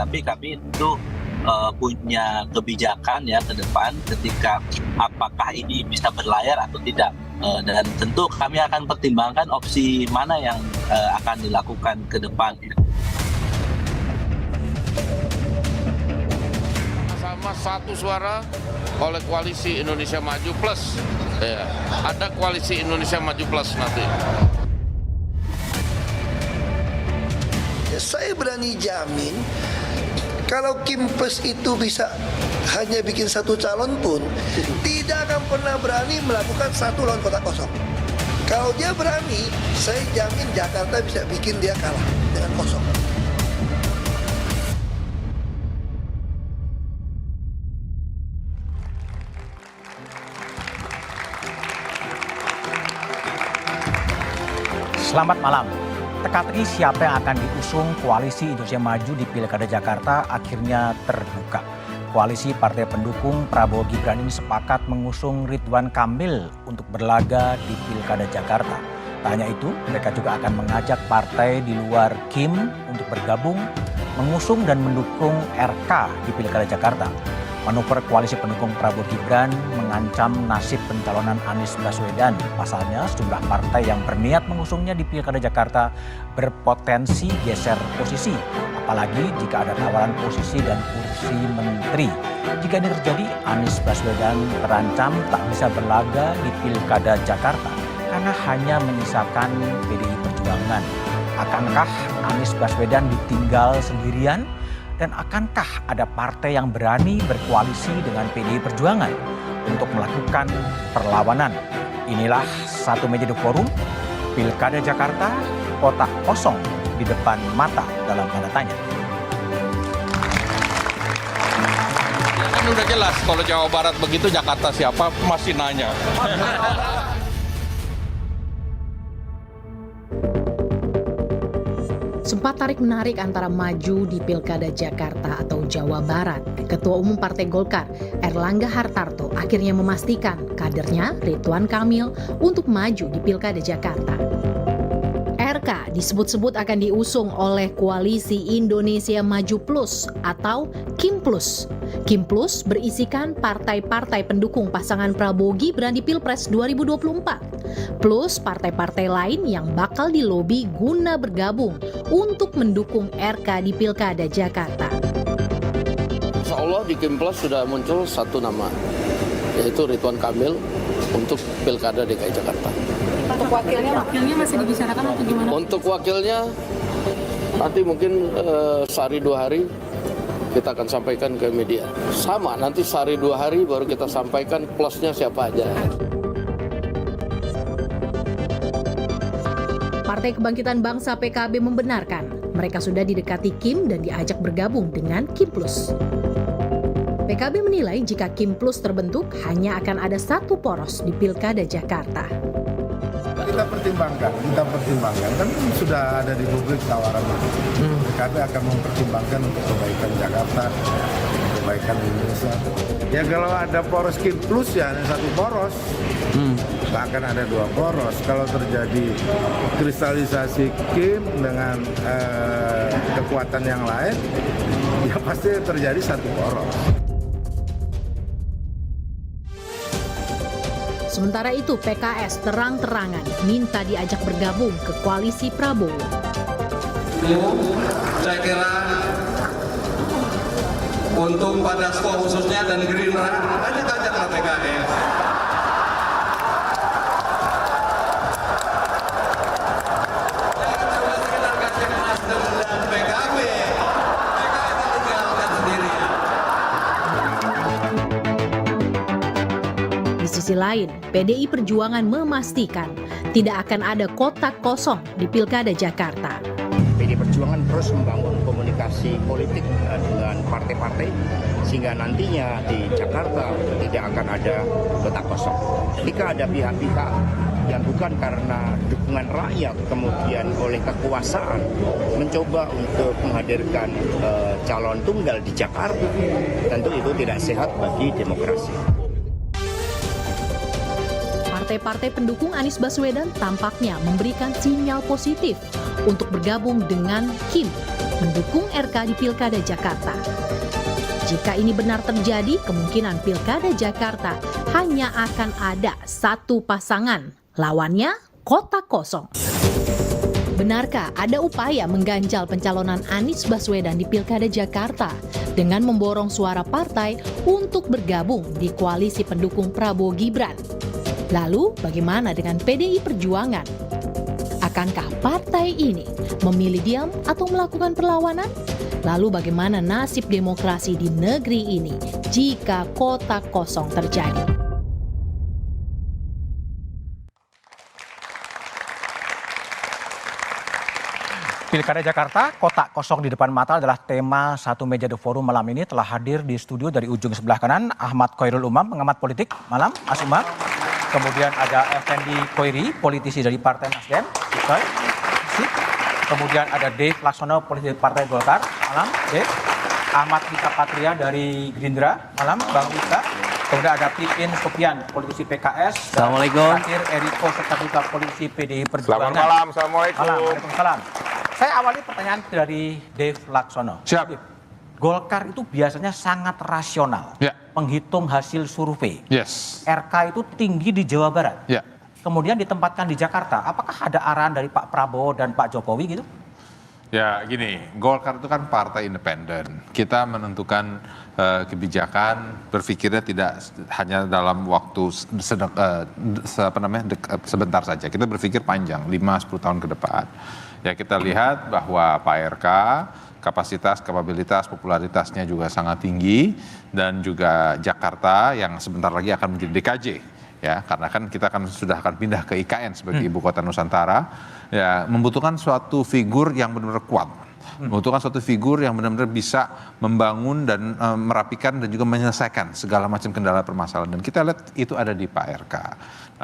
tapi kami itu punya kebijakan ya ke depan ketika apakah ini bisa berlayar atau tidak. Dan tentu kami akan pertimbangkan opsi mana yang akan dilakukan ke depan. Sama satu suara oleh Koalisi Indonesia Maju Plus. Ya, ada Koalisi Indonesia Maju Plus nanti. Saya berani jamin kalau Kim Plus itu bisa hanya bikin satu calon pun tidak akan pernah berani melakukan satu lawan kotak kosong. Kalau dia berani, saya jamin Jakarta bisa bikin dia kalah dengan kosong. Selamat malam. Teka-teki siapa yang akan diusung Koalisi Indonesia Maju di Pilkada Jakarta akhirnya terbuka. Koalisi partai pendukung Prabowo Gibran ini sepakat mengusung Ridwan Kamil untuk berlaga di Pilkada Jakarta. Tak hanya itu, mereka juga akan mengajak partai di luar Kim untuk bergabung, mengusung dan mendukung RK di Pilkada Jakarta. Manuver koalisi pendukung Prabowo Gibran mengancam nasib pencalonan Anies Baswedan. Pasalnya sejumlah partai yang berniat mengusungnya di Pilkada Jakarta berpotensi geser posisi. Apalagi jika ada tawaran posisi dan kursi menteri. Jika ini terjadi, Anies Baswedan terancam tak bisa berlaga di Pilkada Jakarta karena hanya menyisakan PDI Perjuangan. Akankah Anies Baswedan ditinggal sendirian? Dan akankah ada partai yang berani berkoalisi dengan PDI Perjuangan untuk melakukan perlawanan? Inilah Satu Meja The Forum, Pilkada Jakarta, kotak kosong di depan mata dalam tanda tanya. Kan udah jelas kalau Jawa Barat begitu, Jakarta siapa masih nanya. Sempat tarik-menarik antara maju di Pilkada Jakarta atau Jawa Barat, Ketua Umum Partai Golkar, Erlangga Hartarto, akhirnya memastikan kadernya Ridwan Kamil untuk maju di Pilkada Jakarta. RK disebut-sebut akan diusung oleh Koalisi Indonesia Maju Plus atau Kim Plus. Kim Plus berisikan partai-partai pendukung pasangan Prabowo Gibran di Pilpres 2024, plus partai-partai lain yang bakal dilobi guna bergabung untuk mendukung RK di Pilkada Jakarta. Insya Allah di Kim Plus sudah muncul satu nama, yaitu Ridwan Kamil untuk Pilkada DKI Jakarta. Untuk wakilnya masih dibicarakan atau gimana? Untuk wakilnya nanti mungkin sehari 2 hari kita akan sampaikan ke media. Sama, nanti sehari 2 hari baru kita sampaikan plusnya siapa aja. Partai Kebangkitan Bangsa PKB membenarkan mereka sudah didekati Kim dan diajak bergabung dengan Kim Plus. PKB menilai jika Kim Plus terbentuk hanya akan ada satu poros di Pilkada Jakarta. Kita pertimbangkan kan sudah ada di publik tawaran itu. PKB akan mempertimbangkan untuk kebaikan Jakarta, kebaikan Indonesia. Ya kalau ada poros Kim Plus ya hanya satu poros, nggak akan ada 2 poros. Kalau terjadi kristalisasi Kim dengan kekuatan yang lain, ya pasti terjadi satu poros. Sementara itu PKS terang-terangan minta diajak bergabung ke koalisi Prabowo. Saya kira untuk Pak Dasko khususnya dan Gerindra ajak-ajaklah PKS. Jangan cuma sekedar kasih Nasdem dan PKB. PKS ditinggalkan sendiri. Di sisi lain, PDI Perjuangan memastikan tidak akan ada kotak kosong di Pilkada Jakarta. PDI Perjuangan terus membangun komunikasi politik dengan partai-partai sehingga nantinya di Jakarta tidak akan ada kotak kosong. Jika ada pihak-pihak yang bukan karena dukungan rakyat kemudian oleh kekuasaan mencoba untuk menghadirkan calon tunggal di Jakarta, tentu itu tidak sehat bagi demokrasi. Partai-partai pendukung Anies Baswedan tampaknya memberikan sinyal positif untuk bergabung dengan Kim. mendukung RK di Pilkada Jakarta. Jika ini benar terjadi, kemungkinan Pilkada Jakarta hanya akan ada satu pasangan, lawannya kota kosong. Benarkah ada upaya mengganjal pencalonan Anies Baswedan di Pilkada Jakarta dengan memborong suara partai untuk bergabung di koalisi pendukung Prabowo Gibran? Lalu bagaimana dengan PDI Perjuangan? Akankah partai ini memilih diam atau melakukan perlawanan? Lalu bagaimana nasib demokrasi di negeri ini jika kota kosong terjadi? Pilkada Jakarta, kotak kosong di depan mata adalah tema satu meja The Forum malam ini. Telah hadir di studio dari ujung sebelah kanan Ahmad Khairul Umam, pengamat politik. Malam, Mas Umam. Kemudian ada Effendi Koiri, politisi dari Partai Nasdem. Kemudian ada Dave Laksono, politisi Partai Golkar. Malam, Dave. Ahmad Rika Patria dari Gerindra. Malam, Bang Rika. Kemudian ada Pipin Sopian, politisi PKS. Assalamualaikum. Terakhir Eriko Sertaduta, politisi PDI Perjuangan. Selamat malam, Assalamualaikum. Malam, Waalaikumsalam. Saya awali pertanyaan dari Dave Laksono. Siap. Golkar itu biasanya sangat rasional, menghitung hasil survei. Yes. RK itu tinggi di Jawa Barat. Ya. Kemudian ditempatkan di Jakarta. Apakah ada arahan dari Pak Prabowo dan Pak Jokowi gitu? Ya gini, Golkar itu kan partai independen. Kita menentukan kebijakan, berpikirnya tidak hanya dalam waktu sebentar saja. Kita berpikir panjang, 5-10 tahun ke depan. Ya kita lihat bahwa Pak RK kapasitas, kapabilitas, popularitasnya juga sangat tinggi, dan juga Jakarta yang sebentar lagi akan menjadi DKJ. Ya, karena kan kita sudah akan pindah ke IKN sebagai ibu kota Nusantara, ya membutuhkan suatu figur yang benar-benar kuat, membutuhkan suatu figur yang benar-benar bisa membangun dan merapikan dan juga menyelesaikan segala macam kendala permasalahan. Dan kita lihat itu ada di Pak RK.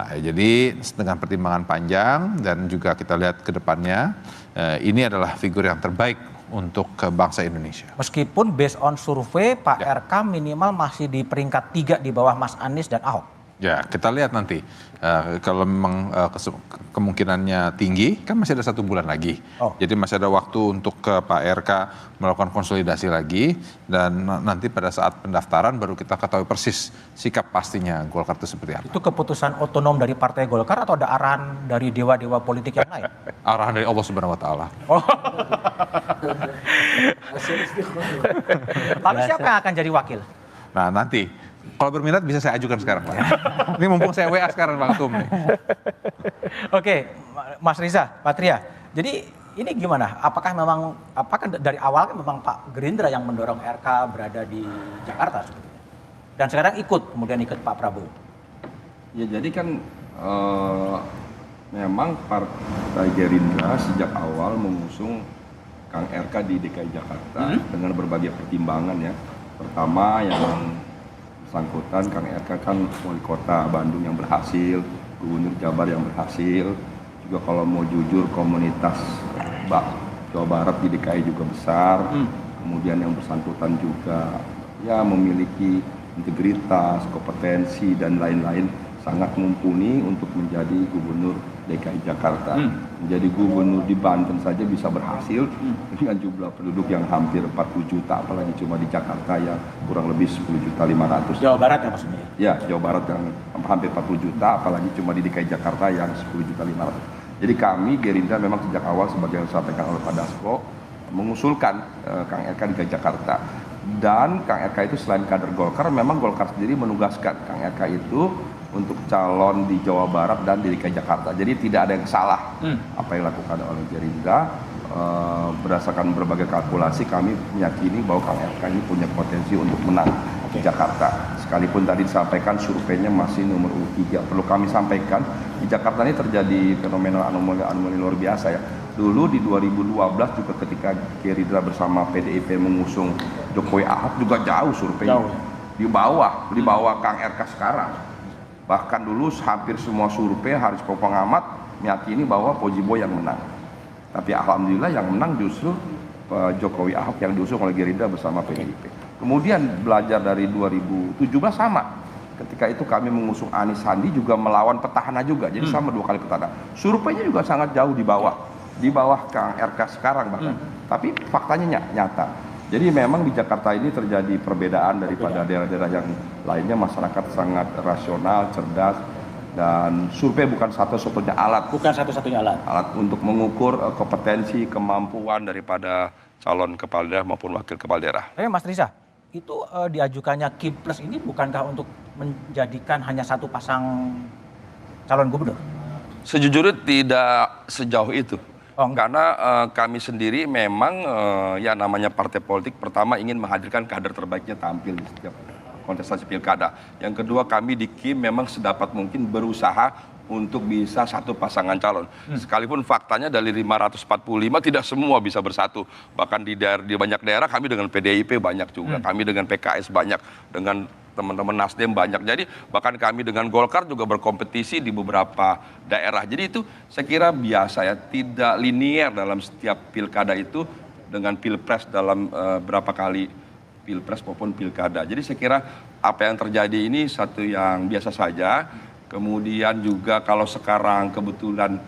Nah, jadi dengan pertimbangan panjang dan juga kita lihat ke depannya, ini adalah figur yang terbaik untuk bangsa Indonesia. Meskipun based on survei Pak RK minimal masih di peringkat 3 di bawah Mas Anies dan Ahok. Ya, kita lihat nanti. Kalau memang kemungkinannya tinggi, kan masih ada 1 bulan lagi. Jadi masih ada waktu untuk ke Pak RK melakukan konsolidasi lagi. Dan nanti pada saat pendaftaran baru kita ketahui persis sikap pastinya Golkar itu seperti apa. Itu keputusan otonom dari Partai Golkar atau ada arahan dari dewa-dewa politik yang lain? Arahan dari Allah Subhanahu Wa Taala. Lalu siapa yang akan jadi wakil? Nah nanti. Kalau berminat bisa saya ajukan sekarang, Pak. Ini mumpung saya WA sekarang, Bang Tum. Oke, Mas Riza Patria. Jadi ini gimana? Apakah dari awal kan memang Pak Gerindra yang mendorong RK berada di Jakarta? Dan sekarang kemudian ikut Pak Prabowo? Ya jadi kan memang Partai Gerindra sejak awal mengusung Kang RK di DKI Jakarta dengan berbagai pertimbangan ya. Pertama yang bersangkutan Kang RK kan wali kota Bandung yang berhasil, gubernur Jabar yang berhasil, juga kalau mau jujur komunitas Jawa Barat di DKI juga besar, kemudian yang bersangkutan juga ya memiliki integritas, kompetensi dan lain-lain, sangat mumpuni untuk menjadi gubernur DKI Jakarta. Menjadi gubernur di Banten saja bisa berhasil dengan jumlah penduduk yang hampir 40 juta, apalagi cuma di Jakarta yang kurang lebih 10.500.000. Jawa Barat ya maksudnya? Ya, Jawa Barat yang hampir 40 juta, apalagi cuma di DKI Jakarta yang 10.500.000. Jadi kami Gerindra memang sejak awal sebagai yang disampaikan oleh Pak Dasko mengusulkan Kang RK di DKI Jakarta. Dan Kang RK itu selain kader Golkar, memang Golkar sendiri menugaskan Kang RK itu untuk calon di Jawa Barat dan di DKI Jakarta. Jadi tidak ada yang salah apa yang dilakukan oleh Gerindra. Berdasarkan berbagai kalkulasi kami meyakini bahwa Kang RK ini punya potensi untuk menang di Jakarta. Sekalipun tadi disampaikan surveinya masih nomor 3. Perlu kami sampaikan, di Jakarta ini terjadi fenomena anomali luar biasa ya. Dulu di 2012 juga ketika Gerindra bersama PDIP mengusung Jokowi Ahok juga jauh surveinya. Di bawah Kang RK sekarang. Bahkan dulu hampir semua survei harus pengamat meyakini bahwa Pojibo yang menang. Tapi alhamdulillah yang menang justru Jokowi Ahok yang diusung oleh Gerindra bersama PDIP. Kemudian belajar dari 2017 sama. Ketika itu kami mengusung Anies Sandi juga melawan petahana juga. Jadi sama 2 kali petahana. Surveinya juga sangat jauh di bawah. Di bawah Kang RK sekarang bahkan. Tapi faktanya nyata. Jadi memang di Jakarta ini terjadi perbedaan daripada daerah-daerah yang lainnya. Masyarakat sangat rasional, cerdas, dan survei bukan satu-satunya alat. Bukan satu-satunya alat. Alat untuk mengukur kompetensi, kemampuan daripada calon kepala daerah maupun wakil kepala daerah. Tapi Mas Riza, itu diajukannya Kim Plus ini bukankah untuk menjadikan hanya satu pasang calon gubernur? Sejujurnya tidak sejauh itu. Karena kami sendiri memang ya namanya partai politik, pertama ingin menghadirkan kader terbaiknya tampil di setiap kontestasi pilkada. Yang kedua, kami di Kim memang sedapat mungkin berusaha untuk bisa satu pasangan calon. Sekalipun faktanya dari 545 tidak semua bisa bersatu. Bahkan di banyak daerah kami dengan PDIP banyak juga, kami dengan PKS banyak, dengan teman-teman Nasdem banyak. Jadi bahkan kami dengan Golkar juga berkompetisi di beberapa daerah. Jadi itu saya kira biasa ya, tidak linier dalam setiap pilkada itu dengan pilpres dalam berapa kali pilpres maupun pilkada. Jadi saya kira apa yang terjadi ini satu yang biasa saja. Kemudian juga kalau sekarang kebetulan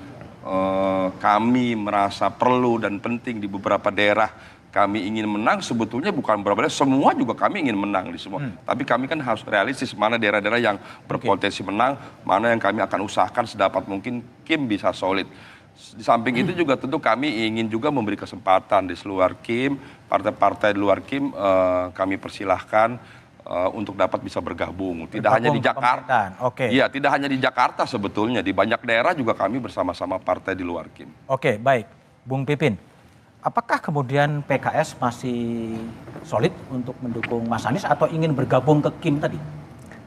kami merasa perlu dan penting di beberapa daerah kami ingin menang, sebetulnya bukan beberapa daerah, semua juga kami ingin menang di semua. Tapi kami kan harus realistis mana daerah-daerah yang berpotensi menang, mana yang kami akan usahakan sedapat mungkin Kim bisa solid. Di samping itu juga tentu kami ingin juga memberi kesempatan di luar Kim, partai-partai di luar Kim kami persilahkan untuk dapat bisa bergabung. Tidak hanya di Jakarta. Iya, tidak hanya di Jakarta sebetulnya, di banyak daerah juga kami bersama-sama partai di luar Kim. Oke, baik. Bung Pipin, apakah kemudian PKS masih solid untuk mendukung Mas Anies atau ingin bergabung ke Kim tadi?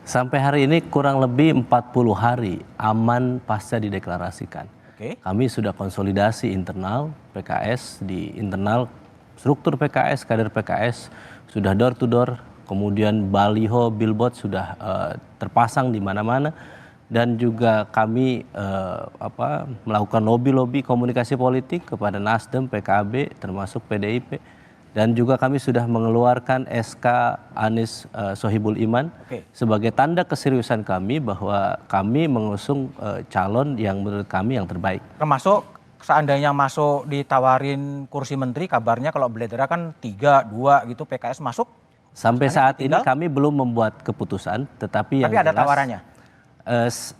Sampai hari ini kurang lebih 40 hari aman pasca dideklarasikan. Kami sudah konsolidasi internal PKS, di internal struktur PKS, kader PKS sudah door to door, kemudian baliho, billboard sudah terpasang di mana-mana, dan juga kami melakukan lobby komunikasi politik kepada Nasdem, PKB, termasuk PDIP, dan juga kami sudah mengeluarkan SK Anies Sohibul Iman sebagai tanda keseriusan kami bahwa kami mengusung calon yang menurut kami yang terbaik. Termasuk seandainya masuk ditawarin kursi menteri, kabarnya kalau Bledera kan 3-2 gitu, PKS masuk? Sampai saat ini kami belum membuat keputusan, tetapi yang ada jelas, tawarannya?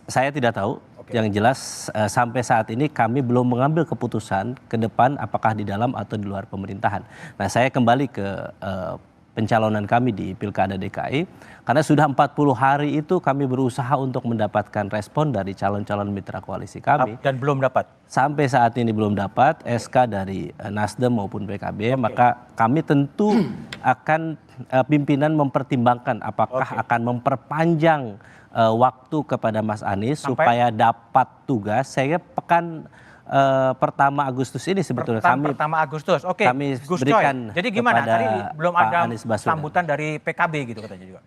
Saya tidak tahu. Yang jelas sampai saat ini kami belum mengambil keputusan ke depan apakah di dalam atau di luar pemerintahan. Nah, saya kembali ke pencalonan kami di Pilkada DKI, karena sudah 40 hari itu kami berusaha untuk mendapatkan respon dari calon-calon mitra koalisi kami. Dan belum dapat? Sampai saat ini belum dapat SK dari Nasdem maupun PKB, maka kami tentu akan pimpinan mempertimbangkan apakah akan memperpanjang waktu kepada Mas Anies supaya dapat tugas. Saya pekan pertama Agustus ini sebetulnya pertama Agustus. Kami Gus berikan. Coy, jadi gimana? Tadi belum ada sambutan dari PKB gitu katanya juga.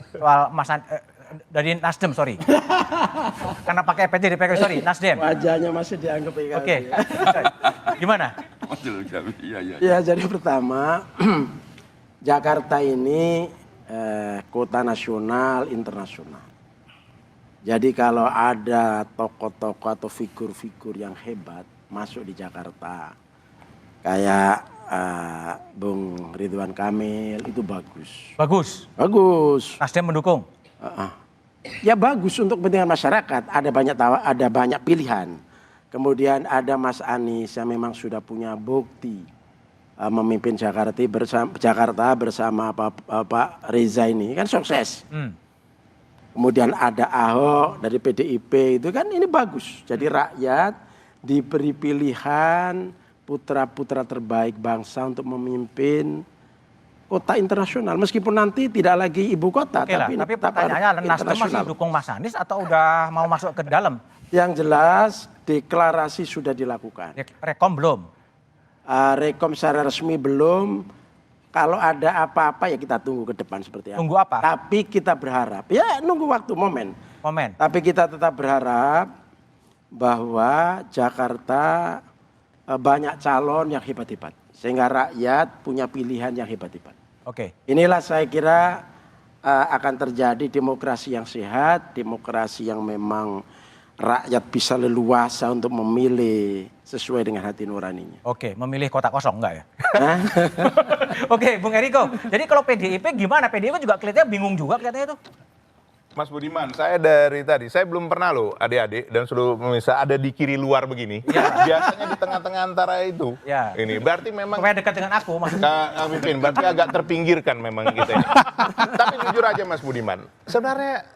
Soal Mas dari Nasdem, sorry. Karena pakai PT di PKB, sorry, Nasdem. Wajahnya masih dianggap PKB. Gimana? Ya, jadi pertama Jakarta ini kota nasional, internasional. Jadi kalau ada tokoh-tokoh atau figur-figur yang hebat masuk di Jakarta, kayak Bung Ridwan Kamil, itu bagus. Bagus? Bagus. Nasdem mendukung? Ya bagus untuk kepentingan masyarakat, ada banyak pilihan. Kemudian ada Mas Anies yang memang sudah punya bukti memimpin Jakarta bersama Pak Reza ini, kan sukses. Kemudian ada Ahok dari PDIP, itu kan ini bagus. Jadi rakyat diberi pilihan putra-putra terbaik bangsa untuk memimpin kota internasional. Meskipun nanti tidak lagi ibu kota. Tapi pertanyaannya, Nasdem masih dukung Mas Anies atau udah mau masuk ke dalam? Yang jelas deklarasi sudah dilakukan. Rekom belum? Rekom secara resmi belum. Kalau ada apa-apa ya kita tunggu ke depan seperti apa. Tunggu apa? Tapi kita berharap, ya nunggu waktu, momen. Tapi kita tetap berharap bahwa Jakarta banyak calon yang hebat-hebat. Sehingga rakyat punya pilihan yang hebat-hebat. Inilah saya kira akan terjadi demokrasi yang sehat, demokrasi yang memang rakyat bisa leluasa untuk memilih sesuai dengan hati nuraninya. Oke, memilih kotak kosong enggak ya? Oke, Bung Eriko. Jadi kalau PDIP gimana? PDIP juga kelihatannya bingung juga kelihatannya tuh. Mas Budiman, saya dari tadi, saya belum pernah loh adik-adik dan seluruh pemirsa ada di kiri luar begini. Ya. Biasanya di tengah-tengah antara itu. Ya. Ini berarti memang. Supaya dekat dengan aku maksudnya. Kang Pipin, berarti agak terpinggirkan memang kita ini. Tapi jujur aja Mas Budiman, sebenarnya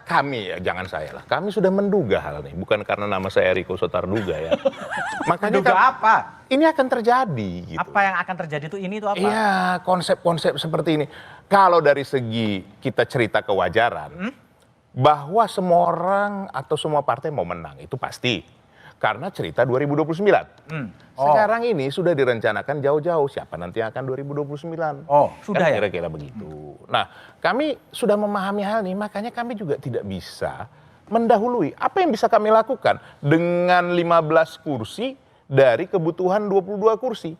kami ya, jangan saya lah. Kami sudah menduga hal ini, bukan karena nama saya Eriko Sotarduga ya. Makanya menduga apa? Ini akan terjadi. Gitu. Apa yang akan terjadi itu ini tuh apa? Iya, konsep-konsep seperti ini. Kalau dari segi kita cerita kewajaran, bahwa semua orang atau semua partai mau menang, itu pasti. Karena cerita 2029. Sekarang ini sudah direncanakan jauh-jauh, siapa nanti yang akan 2029. Oh, sudah kan ya? Kira-kira begitu. Nah, kami sudah memahami hal ini, makanya kami juga tidak bisa mendahului. Apa yang bisa kami lakukan dengan 15 kursi dari kebutuhan 22 kursi.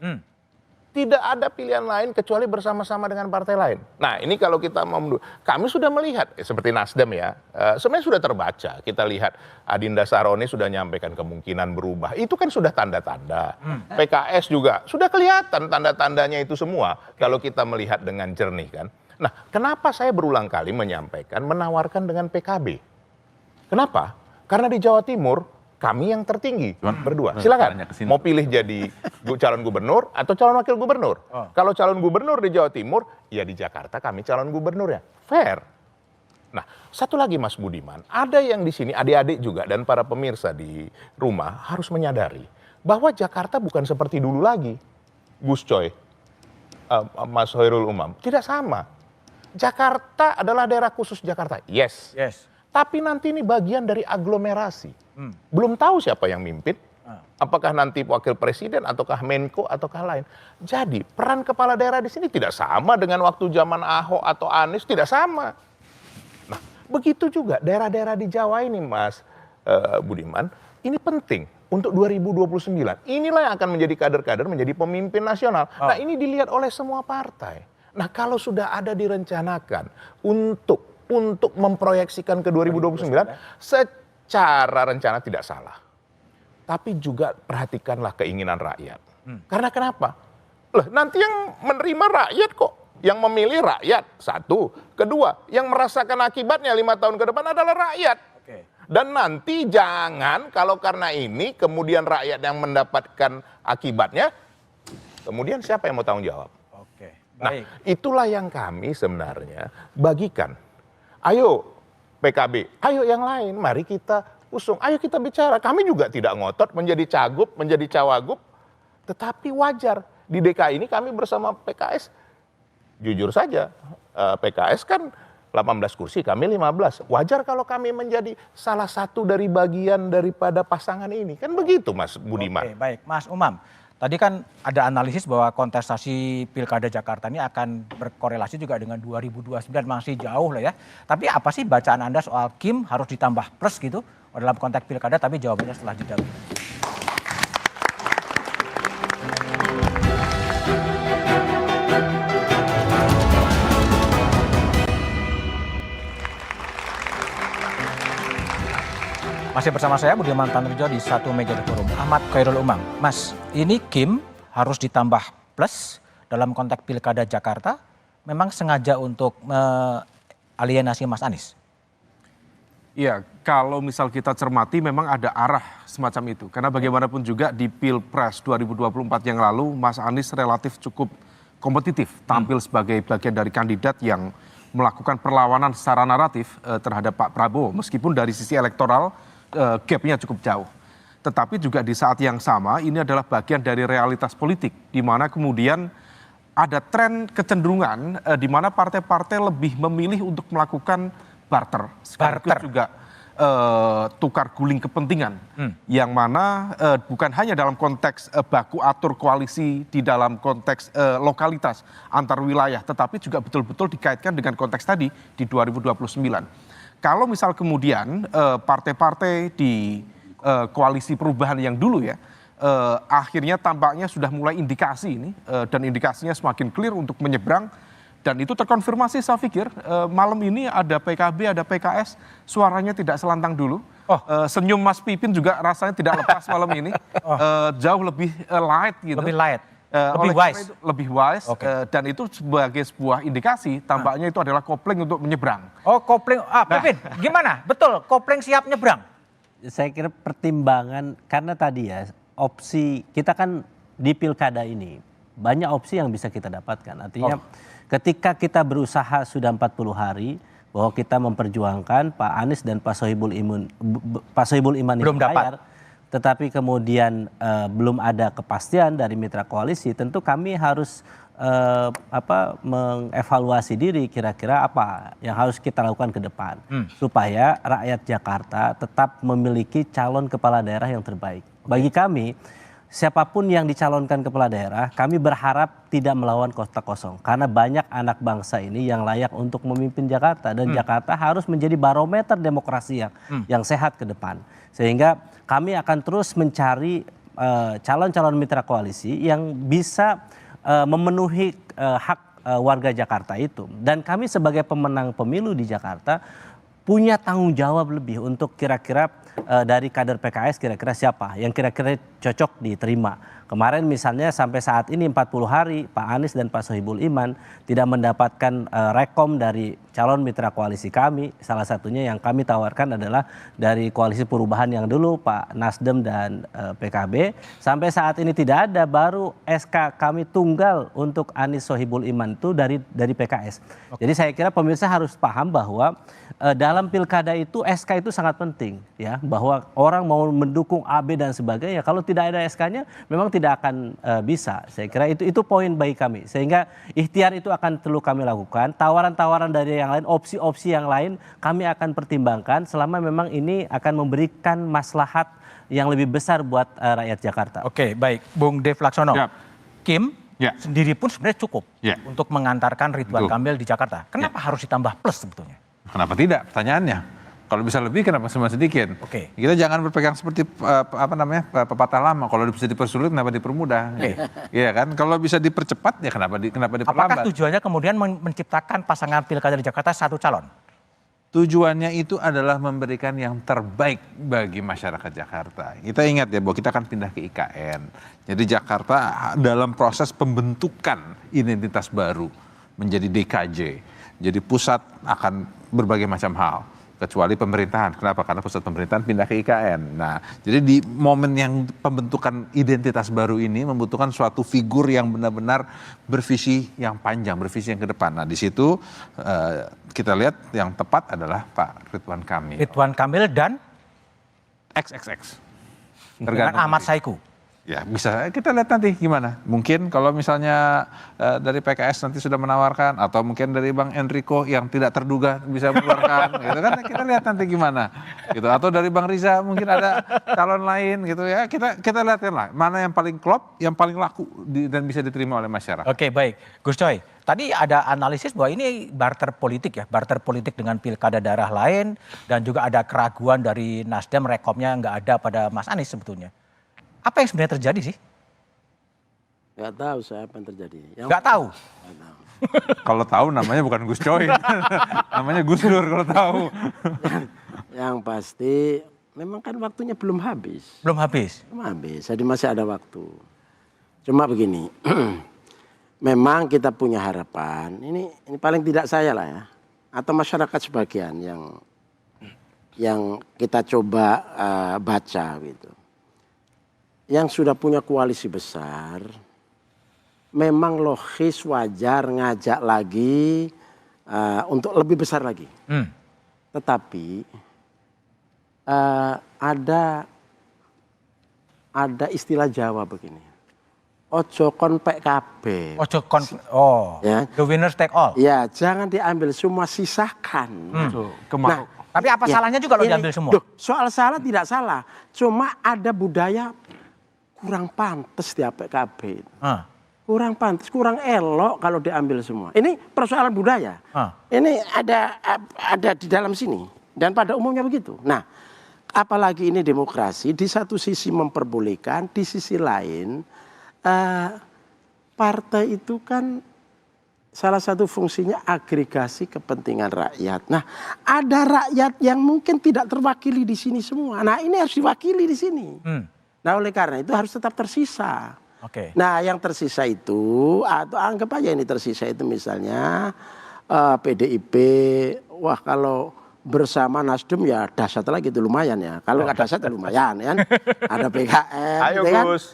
Tidak ada pilihan lain kecuali bersama-sama dengan partai lain. Nah ini kalau kita mau, kami sudah melihat, seperti Nasdem ya, sebenarnya sudah terbaca. Kita lihat Adinda Saroni sudah nyampaikan kemungkinan berubah. Itu kan sudah tanda-tanda. PKS juga sudah kelihatan tanda-tandanya itu semua. Kalau kita melihat dengan jernih kan. Nah kenapa saya berulang kali menyampaikan, menawarkan dengan PKB? Kenapa? Karena di Jawa Timur, kami yang tertinggi berdua. Silakan. Mau pilih jadi calon gubernur atau calon wakil gubernur. Kalau calon gubernur di Jawa Timur, ya di Jakarta kami calon gubernurnya. Fair. Nah, satu lagi Mas Budiman, ada yang di sini adik-adik juga dan para pemirsa di rumah harus menyadari bahwa Jakarta bukan seperti dulu lagi. Gus Coy, Mas Hoirul Umam, tidak sama. Jakarta adalah daerah khusus Jakarta. Yes. Tapi nanti ini bagian dari aglomerasi. Belum tahu siapa yang mimpin. Apakah nanti wakil presiden ataukah Menko ataukah lain. Jadi peran kepala daerah di sini tidak sama dengan waktu zaman Ahok atau Anies, tidak sama. Nah, begitu juga daerah-daerah di Jawa ini Mas Budiman, ini penting untuk 2029. Inilah yang akan menjadi kader-kader, menjadi pemimpin nasional. Nah, ini dilihat oleh semua partai. Nah, kalau sudah ada direncanakan untuk memproyeksikan ke 2029, secara rencana tidak salah. Tapi juga perhatikanlah keinginan rakyat. Karena kenapa? Nanti yang menerima rakyat kok. Yang memilih rakyat, satu. Kedua, yang merasakan akibatnya 5 tahun ke depan adalah rakyat. Dan nanti jangan kalau karena ini kemudian rakyat yang mendapatkan akibatnya, kemudian siapa yang mau tanggung jawab? Nah, itulah yang kami sebenarnya bagikan. Ayo PKB, ayo yang lain, mari kita usung, ayo kita bicara. Kami juga tidak ngotot menjadi cagup, menjadi cawagup, tetapi wajar. Di DKI ini kami bersama PKS, jujur saja, PKS kan 18 kursi, kami 15. Wajar kalau kami menjadi salah satu dari bagian daripada pasangan ini. Kan begitu Mas Budiman. Oke, baik. Mas Umam, tadi kan ada analisis bahwa kontestasi Pilkada Jakarta ini akan berkorelasi juga dengan 2029, masih jauh lah ya. Tapi apa sih bacaan Anda soal Kim harus ditambah plus gitu dalam konteks Pilkada, tapi jawabannya setelah jeda. Masih bersama saya Budiman Tanurjo di satu meja The Forum. Ahmad Khairul Umam. Mas, ini Kim harus ditambah plus dalam konteks Pilkada Jakarta, memang sengaja untuk alienasi Mas Anies? Iya, kalau misal kita cermati memang ada arah semacam itu. Karena bagaimanapun juga di Pilpres 2024 yang lalu, Mas Anies relatif cukup kompetitif, tampil sebagai bagian dari kandidat yang melakukan perlawanan secara naratif terhadap Pak Prabowo. Meskipun dari sisi elektoral, gapnya cukup jauh. Tetapi juga di saat yang sama ini adalah bagian dari realitas politik di mana kemudian ada tren kecenderungan di mana partai-partai lebih memilih untuk melakukan barter. Sekaligus juga tukar guling kepentingan yang mana bukan hanya dalam konteks baku atur koalisi di dalam konteks lokalitas antar wilayah, tetapi juga betul-betul dikaitkan dengan konteks tadi di 2029. Kalau misal kemudian partai-partai di koalisi perubahan yang dulu ya, akhirnya tampaknya sudah mulai indikasi ini dan indikasinya semakin clear untuk menyeberang Dan itu terkonfirmasi saya pikir malam ini ada PKB, ada PKS, suaranya tidak selantang dulu. Senyum Mas Pipin juga rasanya tidak lepas malam ini. Jauh lebih light gitu. Lebih light. Lebih wise. Lebih wise. Dan itu sebagai sebuah indikasi tampaknya itu adalah kopling untuk menyeberang. Oh, kopling. Pipin, gimana? Betul, kopling siap nyebrang? Saya kira pertimbangan, karena tadi ya opsi kita kan di pilkada ini banyak opsi yang bisa kita dapatkan. Artinya ketika kita berusaha sudah 40 hari bahwa kita memperjuangkan Pak Anies dan Pak Sohibul Iman belum dapat. Tetapi kemudian belum ada kepastian dari mitra koalisi, tentu kami harus mengevaluasi diri kira-kira apa yang harus kita lakukan ke depan supaya rakyat Jakarta tetap memiliki calon kepala daerah yang terbaik. Bagi kami, siapapun yang dicalonkan kepala daerah, kami berharap tidak melawan kota kosong karena banyak anak bangsa ini yang layak untuk memimpin Jakarta dan Jakarta harus menjadi barometer demokrasi yang sehat ke depan. Sehingga kami akan terus mencari calon-calon mitra koalisi yang bisa memenuhi hak warga Jakarta itu. Dan kami sebagai pemenang pemilu di Jakarta punya tanggung jawab lebih untuk kira-kira dari kader PKS kira-kira siapa yang kira-kira cocok diterima. Kemarin misalnya sampai saat ini 40 hari Pak Anies dan Pak Sohibul Iman tidak mendapatkan rekom dari calon mitra koalisi kami. Salah satunya yang kami tawarkan adalah dari koalisi perubahan yang dulu Pak Nasdem dan PKB. Sampai saat ini tidak ada, baru SK kami tunggal untuk Anies Sohibul Iman itu dari PKS. Jadi saya kira pemirsa harus paham bahwa dalam pilkada itu SK itu sangat penting ya, bahwa orang mau mendukung AB dan sebagainya kalau tidak ada SK-nya memang tidak akan bisa. Saya kira itu poin bagi kami. Sehingga ikhtiar itu akan perlu kami lakukan. Tawaran-tawaran dari yang lain, opsi-opsi yang lain kami akan pertimbangkan selama memang ini akan memberikan maslahat yang lebih besar buat rakyat Jakarta. Oke, baik. Bung Dev Laksono. Kim sendiri pun sebenarnya cukup untuk mengantarkan Ridwan Kamil di Jakarta. Kenapa harnya harus ditambah plus sebetulnya? Kenapa tidak? Pertanyaannya. Kalau bisa lebih, kenapa cuma sedikit? Kita jangan berpegang seperti pepatah lama. Kalau bisa dipersulit, kenapa dipermudah? Iya kan? Kalau bisa dipercepat, ya kenapa diperlambat? Apakah tujuannya kemudian menciptakan pasangan pilkada di Jakarta satu calon? Tujuannya itu adalah memberikan yang terbaik bagi masyarakat Jakarta. Kita ingat ya bahwa kita akan pindah ke IKN. Jadi Jakarta dalam proses pembentukan identitas baru menjadi DKJ. Jadi pusat akan berbagai macam hal. Kecuali pemerintahan. Kenapa? Karena pusat pemerintahan pindah ke IKN. Nah, jadi di momen yang pembentukan identitas baru ini membutuhkan suatu figur yang benar-benar bervisi yang panjang, bervisi yang ke depan. Nah, di situ kita lihat yang tepat adalah Pak Ridwan Kamil. Ridwan Kamil dan XXX. Dengan Ahmad Saiku. Ya bisa, kita lihat nanti gimana. Mungkin kalau misalnya dari PKS nanti sudah menawarkan, atau mungkin dari Bang Enrico yang tidak terduga bisa mengeluarkan, gitu kan, kita lihat nanti gimana. Gitu. Atau dari Bang Riza mungkin ada calon lain gitu ya. Kita lihatin lah mana yang paling klop, yang paling laku dan bisa diterima oleh masyarakat. Oke, baik. Gus Coy, tadi ada analisis bahwa ini barter politik ya, barter politik dengan pilkada daerah lain, dan juga ada keraguan dari Nasdem rekomnya nggak ada pada Mas Anies sebetulnya. Apa yang sebenarnya terjadi sih? Nggak tahu saya apa yang terjadi. Nggak tahu? Kalau tahu namanya bukan Gus Coy, namanya Gus Dur kalau tahu. Yang pasti memang kan waktunya belum habis. Belum habis? Belum habis, jadi masih ada waktu. Cuma begini, memang kita punya harapan, ini paling tidak saya lah ya, atau masyarakat sebagian yang kita coba baca gitu. Yang sudah punya koalisi besar, memang logis wajar ngajak lagi untuk lebih besar lagi. Tetapi ada istilah Jawa begini, ojo kon pek kabeh. Ojo kon, ya. The winner take all. Ya, jangan diambil semua, sisakan. Nah, tapi apa salahnya juga kalau diambil semua? Soal salah tidak salah, cuma ada budaya kurang pantas di PKB. Kurang pantas, kurang elok kalau diambil semua. Ini persoalan budaya. Ini ada di dalam sini dan pada umumnya begitu. Nah, apalagi ini demokrasi, di satu sisi memperbolehkan, di sisi lain partai itu kan salah satu fungsinya agregasi kepentingan rakyat. Nah, ada rakyat yang mungkin tidak terwakili di sini semua. Nah, ini harus diwakili di sini. Nah, oleh karena itu harus tetap tersisa. Oke. Nah, yang tersisa itu, atau anggap aja ini tersisa itu misalnya PDIP, wah kalau bersama Nasdem ya dahsyat lagi itu lumayan ya. Kalau nggak dahsyat ya lumayan kan. Ada PKN. Ayo gitu kan? Gus.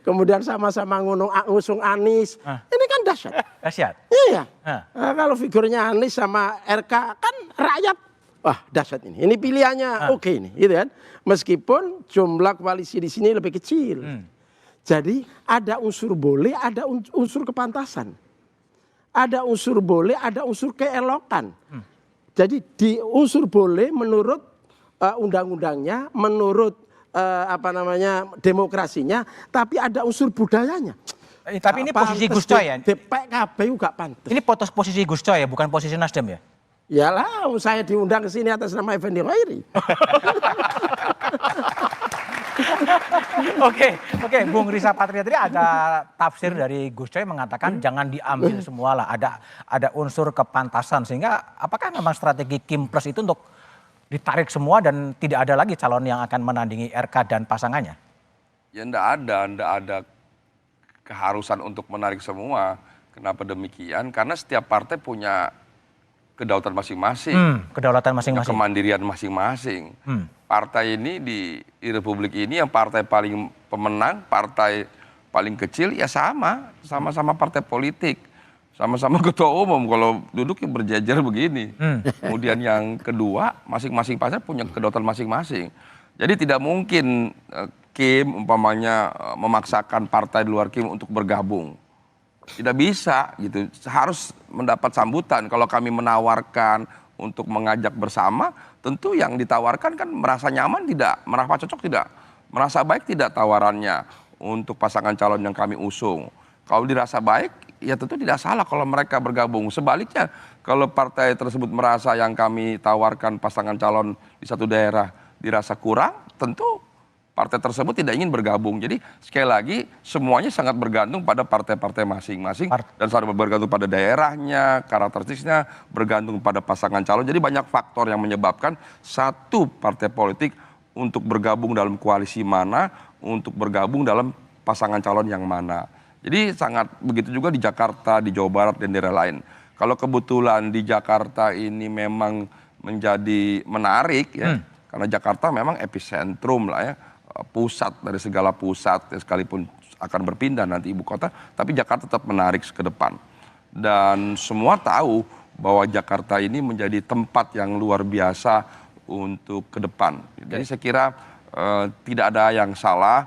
Kemudian sama-sama ngusung Anies. Ini kan dahsyat. Dahsyat. Iya. Nah, kalau figurnya Anies sama RK kan rakyat. Wah dahsyat ini. Ini pilihannya oke ini, gitu kan. Meskipun jumlah koalisi di sini lebih kecil. Jadi ada unsur boleh, ada unsur kepantasan. Ada unsur boleh, ada unsur keelokan. Jadi di unsur boleh menurut undang-undangnya, menurut demokrasinya, tapi ada unsur budayanya. Tapi ini posisi Gus Coy ya? PKB juga pantas. Ini posisi Gus Coy ya, bukan posisi Nasdem ya? Yalah, saya diundang ke sini atas nama Effendi Khairi. Oke, Bung Risa Patria tadi ada tafsir dari Gus Coy mengatakan jangan diambil semua lah, ada unsur kepantasan, sehingga apakah memang strategi Kim Plus itu untuk ditarik semua dan tidak ada lagi calon yang akan menandingi RK dan pasangannya? Ya enggak ada keharusan untuk menarik semua. Kenapa demikian? Karena setiap partai punya kedaulatan masing-masing, kedaulatan masing-masing, kemandirian masing-masing. Partai ini di Republik ini yang partai paling pemenang, partai paling kecil ya sama-sama partai politik, sama-sama ketua umum kalau duduknya berjejer begini. Kemudian yang kedua, masing-masing partai punya kedaulatan masing-masing. Jadi tidak mungkin Kim umpamanya memaksakan partai di luar Kim untuk bergabung. Tidak bisa gitu, harus mendapat sambutan. Kalau kami menawarkan untuk mengajak bersama, tentu yang ditawarkan kan merasa nyaman tidak, merasa cocok tidak, merasa baik tidak tawarannya untuk pasangan calon yang kami usung. Kalau dirasa baik, ya tentu tidak salah kalau mereka bergabung. Sebaliknya, kalau partai tersebut merasa yang kami tawarkan pasangan calon di satu daerah dirasa kurang, tentu partai tersebut tidak ingin bergabung. Jadi sekali lagi semuanya sangat bergantung pada partai-partai masing-masing dan sangat bergantung pada daerahnya, karakteristiknya, bergantung pada pasangan calon. Jadi banyak faktor yang menyebabkan satu partai politik untuk bergabung dalam koalisi mana, untuk bergabung dalam pasangan calon yang mana. Jadi sangat begitu juga di Jakarta, di Jawa Barat dan daerah lain. Kalau kebetulan di Jakarta ini memang menjadi menarik ya, karena Jakarta memang epicentrum lah ya, pusat dari segala pusat, ya, sekalipun akan berpindah nanti ibu kota, tapi Jakarta tetap menarik ke depan. Dan semua tahu bahwa Jakarta ini menjadi tempat yang luar biasa untuk ke depan. Jadi saya kira tidak ada yang salah,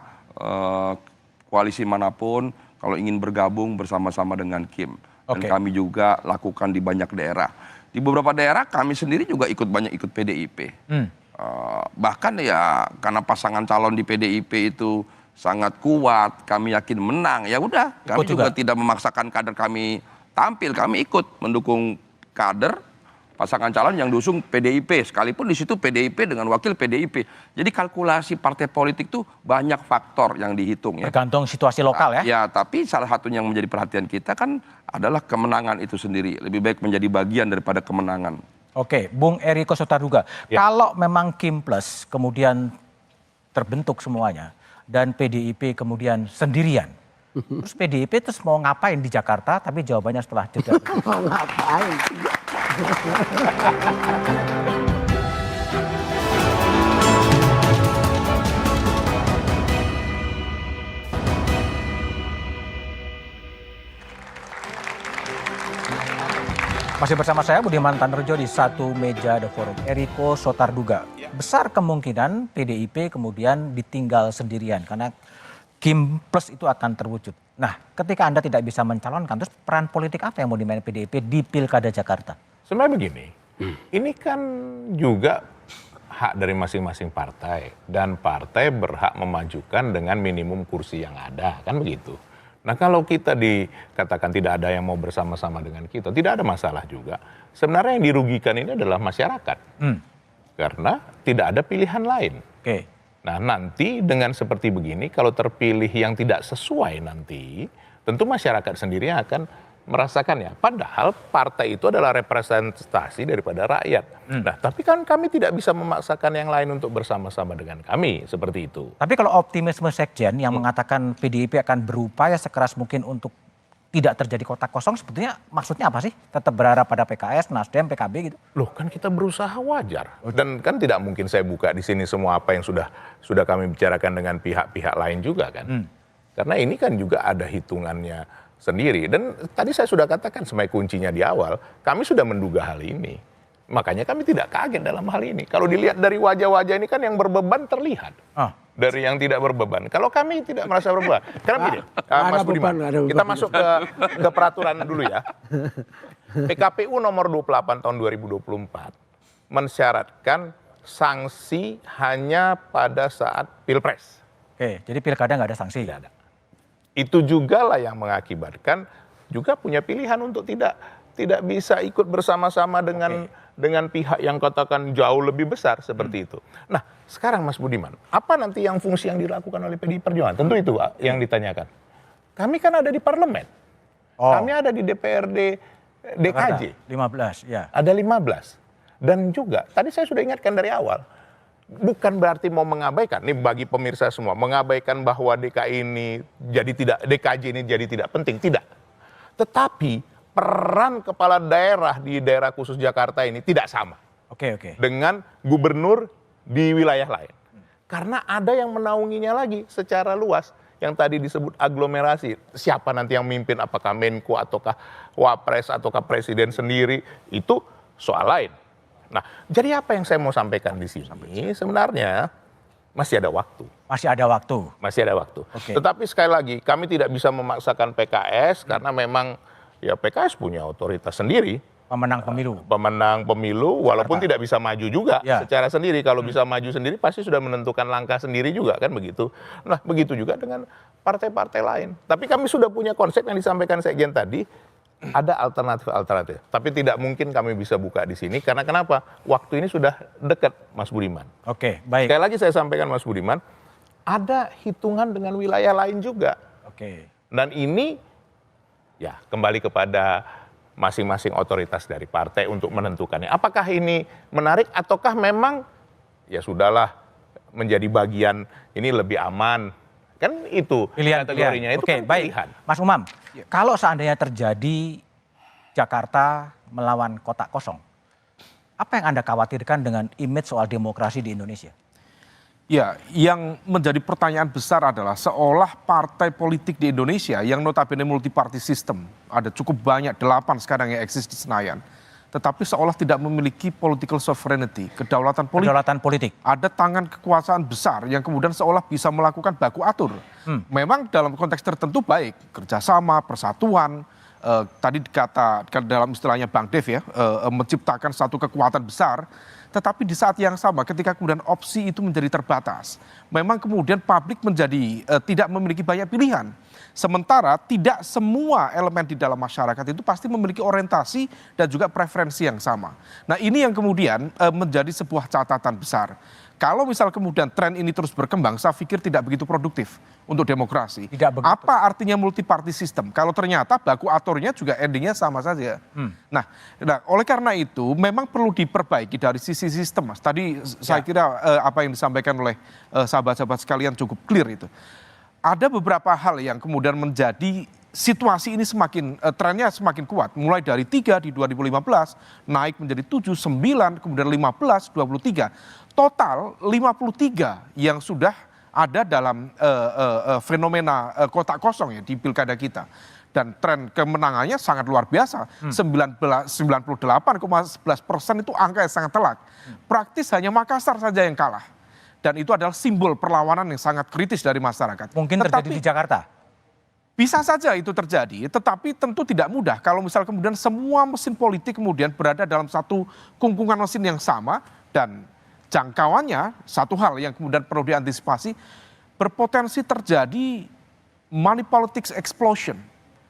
koalisi manapun kalau ingin bergabung bersama-sama dengan Kim. Dan kami juga lakukan di banyak daerah. Di beberapa daerah kami sendiri juga banyak ikut PDIP. Bahkan ya karena pasangan calon di PDIP itu sangat kuat, kami yakin menang, ya udah kami juga tidak memaksakan kader kami tampil, kami ikut mendukung kader pasangan calon yang diusung PDIP, sekalipun di situ PDIP dengan wakil PDIP. Jadi kalkulasi partai politik tuh banyak faktor yang dihitung ya. Tergantung situasi lokal ya. Ya, tapi salah satu yang menjadi perhatian kita kan adalah kemenangan itu sendiri. Lebih baik menjadi bagian daripada kemenangan. Oke, Bung Eriko Sotarduga, kalau memang Kim Plus kemudian terbentuk semuanya dan PDIP kemudian sendirian, terus PDIP terus mau ngapain di Jakarta? Tapi jawabannya setelah jeda. Mau ngapain? Masih bersama saya Budiman Tanrejo di satu meja The Forum. Eriko Sotarduga, besar kemungkinan PDIP kemudian ditinggal sendirian karena Kim Plus itu akan terwujud. Nah, ketika Anda tidak bisa mencalonkan, terus peran politik apa yang mau dimain PDIP di Pilkada Jakarta? Sebenarnya begini, ini kan juga hak dari masing-masing partai dan partai berhak memajukan dengan minimum kursi yang ada, kan begitu. Nah kalau kita dikatakan tidak ada yang mau bersama-sama dengan kita, tidak ada masalah juga. Sebenarnya yang dirugikan ini adalah masyarakat. Karena tidak ada pilihan lain. Nah nanti dengan seperti begini, kalau terpilih yang tidak sesuai nanti, tentu masyarakat sendiri akan merasakannya. Padahal partai itu adalah representasi daripada rakyat. Nah, tapi kan kami tidak bisa memaksakan yang lain untuk bersama-sama dengan kami, seperti itu. Tapi kalau optimisme Sekjen yang mengatakan PDIP akan berupaya sekeras mungkin untuk tidak terjadi kotak kosong, sebetulnya maksudnya apa sih? Tetap berharap pada PKS, Nasdem, PKB gitu? Loh, kan kita berusaha wajar. Dan kan tidak mungkin saya buka di sini semua apa yang sudah kami bicarakan dengan pihak-pihak lain juga kan. Karena ini kan juga ada hitungannya sendiri. Dan tadi saya sudah katakan sebagai kuncinya di awal, kami sudah menduga hal ini. Makanya kami tidak kaget dalam hal ini. Kalau dilihat dari wajah-wajah ini kan yang berbeban terlihat. Dari yang tidak berbeban. Kalau kami tidak merasa berbeban. Karena begini, Mas Budiman, kita masuk ke peraturan dulu ya. PKPU nomor 28 tahun 2024 mensyaratkan sanksi hanya pada saat pilpres. Oke, jadi pilkada nggak ada sanksi? Tidak ada. Itu juga lah yang mengakibatkan juga punya pilihan untuk tidak bisa ikut bersama-sama dengan pihak yang katakan jauh lebih besar seperti itu. Nah, sekarang Mas Budiman, apa nanti yang fungsi yang dilakukan oleh PDI Perjuangan? Tentu itu yang ditanyakan. Kami kan ada di parlemen. Kami ada di DPRD DKJ. 15, ya. Ada 15. Dan juga, tadi saya sudah ingatkan dari awal, bukan berarti mau mengabaikan, nih bagi pemirsa semua, mengabaikan bahwa DKJ ini jadi tidak penting, tidak. Tetapi peran kepala daerah di daerah khusus Jakarta ini tidak sama. Dengan gubernur di wilayah lain. Karena ada yang menaunginya lagi secara luas, yang tadi disebut aglomerasi. Siapa nanti yang memimpin, apakah Menko, ataukah Wapres, ataukah Presiden sendiri, itu soal lain. Nah, jadi apa yang saya mau sampaikan di sini sebenarnya masih ada waktu. Masih ada waktu. Masih ada waktu. Tetapi sekali lagi kami tidak bisa memaksakan PKS karena memang ya PKS punya otoritas sendiri. Pemenang pemilu. Pemenang pemilu walaupun tidak bisa maju juga secara sendiri. Kalau bisa maju sendiri pasti sudah menentukan langkah sendiri juga kan begitu. Nah, begitu juga dengan partai-partai lain. Tapi kami sudah punya konsep yang disampaikan Sekjen tadi. Ada alternatif-alternatif, tapi tidak mungkin kami bisa buka di sini karena kenapa? Waktu ini sudah dekat, Mas Budiman. Oke, baik. Sekali lagi saya sampaikan, Mas Budiman, ada hitungan dengan wilayah lain juga. Dan ini ya kembali kepada masing-masing otoritas dari partai untuk menentukannya. Apakah ini menarik ataukah memang ya sudahlah menjadi bagian ini lebih aman? Kan itu kategorinya itu kan pilihan. Mas Umam, kalau seandainya terjadi Jakarta melawan kotak kosong, apa yang Anda khawatirkan dengan image soal demokrasi di Indonesia? Ya, yang menjadi pertanyaan besar adalah seolah partai politik di Indonesia yang notabene multi-party system, ada cukup banyak, 8 sekarang yang eksis di Senayan, tetapi seolah tidak memiliki political sovereignty, kedaulatan politik. Ada tangan kekuasaan besar yang kemudian seolah bisa melakukan baku atur. Memang dalam konteks tertentu baik, kerjasama, persatuan, tadi dikatakan dalam istilahnya Bang Dev ya, menciptakan satu kekuatan besar. Tetapi di saat yang sama ketika kemudian opsi itu menjadi terbatas, memang kemudian publik menjadi tidak memiliki banyak pilihan. Sementara tidak semua elemen di dalam masyarakat itu pasti memiliki orientasi dan juga preferensi yang sama. Nah, ini yang kemudian menjadi sebuah catatan besar. Kalau misal kemudian tren ini terus berkembang, saya pikir tidak begitu produktif untuk demokrasi. Apa artinya multi-party system? Kalau ternyata baku aturnya juga endingnya sama saja. Nah, oleh karena itu memang perlu diperbaiki dari sisi sistem, Mas. Tadi saya kira apa yang disampaikan oleh sahabat-sahabat sekalian cukup clear itu. Ada beberapa hal yang kemudian menjadi situasi ini trennya semakin kuat. Mulai dari 3 di 2015, naik menjadi 7, 9, kemudian 15, 23. Total 53 yang sudah ada dalam fenomena kotak kosong ya di pilkada kita. Dan tren kemenangannya sangat luar biasa. 98,11% itu angka yang sangat telak. Praktis hanya Makassar saja yang kalah. Dan itu adalah simbol perlawanan yang sangat kritis dari masyarakat. Mungkin terjadi di Jakarta? Bisa saja itu terjadi, tetapi tentu tidak mudah. Kalau misal kemudian semua mesin politik kemudian berada dalam satu kungkungan mesin yang sama dan jangkauannya, satu hal yang kemudian perlu diantisipasi, berpotensi terjadi money politics explosion.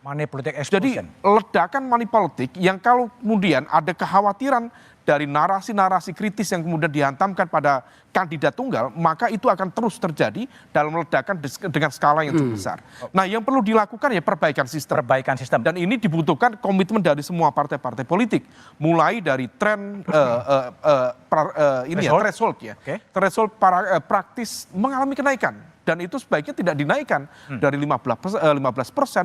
Money politic explosion. Jadi ledakan money politik yang kalau kemudian ada kekhawatiran dari narasi-narasi kritis yang kemudian dihantamkan pada kandidat tunggal, maka itu akan terus terjadi dalam ledakan dengan skala yang cukup besar. Nah, yang perlu dilakukan ya perbaikan sistem. Dan ini dibutuhkan komitmen dari semua partai-partai politik, mulai dari tren threshold ya, threshold praktis mengalami kenaikan. Dan itu sebaiknya tidak dinaikkan dari 15%